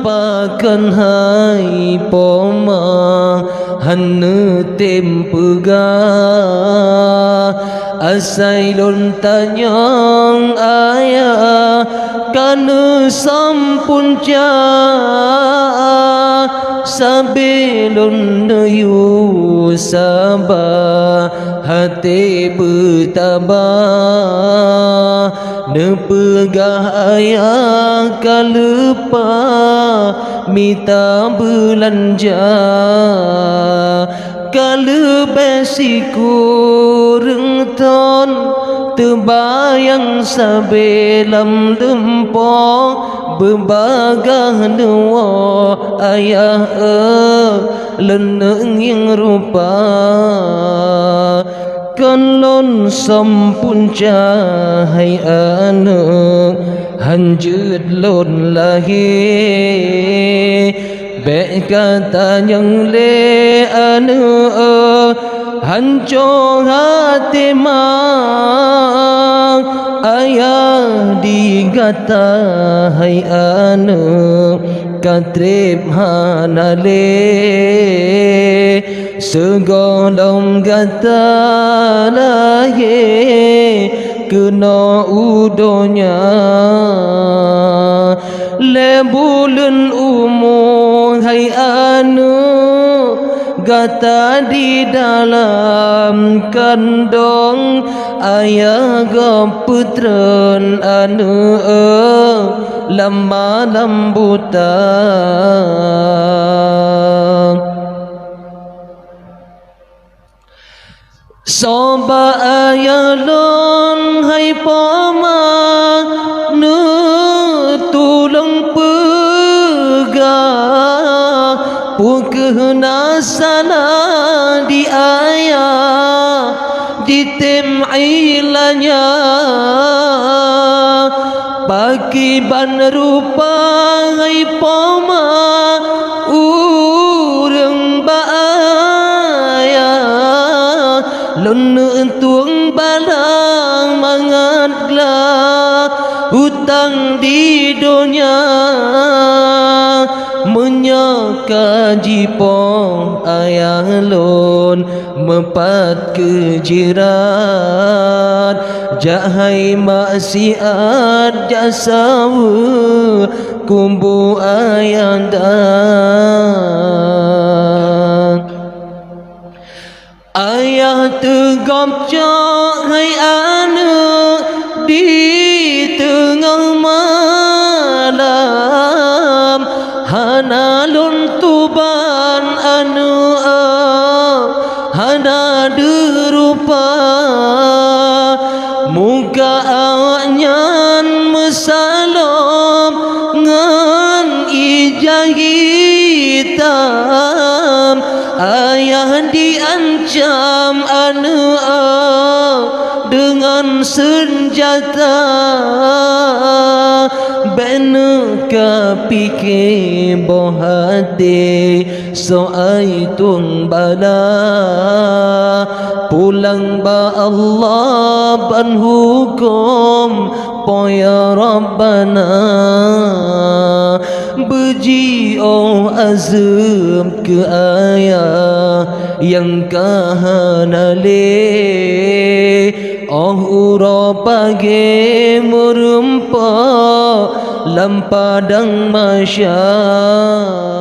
Pakan hai poma hanne tempega asai lon tanyang ayah kana sampun ca sabelon yu sabah hati bertabah nepegah ayah kalupa minta belanja kalau besiku rengton terbayang sabelam lempong berbagah dua ayah leneng yang rupa Kalon sampun cahai anak hanjut lon lahir Bek kata yang le anak hancur hati mak ayah digata hai anak katrip hanale segolong gata lahir kena udonya lebulun umur hai anu gata di dalam kandung ayah gaputran anu lama lambutan Soba ayah lon hai pama nu tulung pegah pukehna sana di ayah di tem ilanya bagi ban rupa hai pama urang baaya lon tuang balang mangatlah hutang di dunia menyaka jipong ayah lon mepat kejirat jahai maksiat jasawu kumbu ayah dan ayah tegap cahai anak di tengah malam hana lon tuban anu hana derupa muka awaknya mesalom ngan ijah hitam ayah diancam anu dengan senjata benu kapike bohate soai tung bala pulang ba Allah ban hukum poya Rabbana beji oh azam ke ayah yang kahanale oh ura pagi merumpa lam padang masyarakat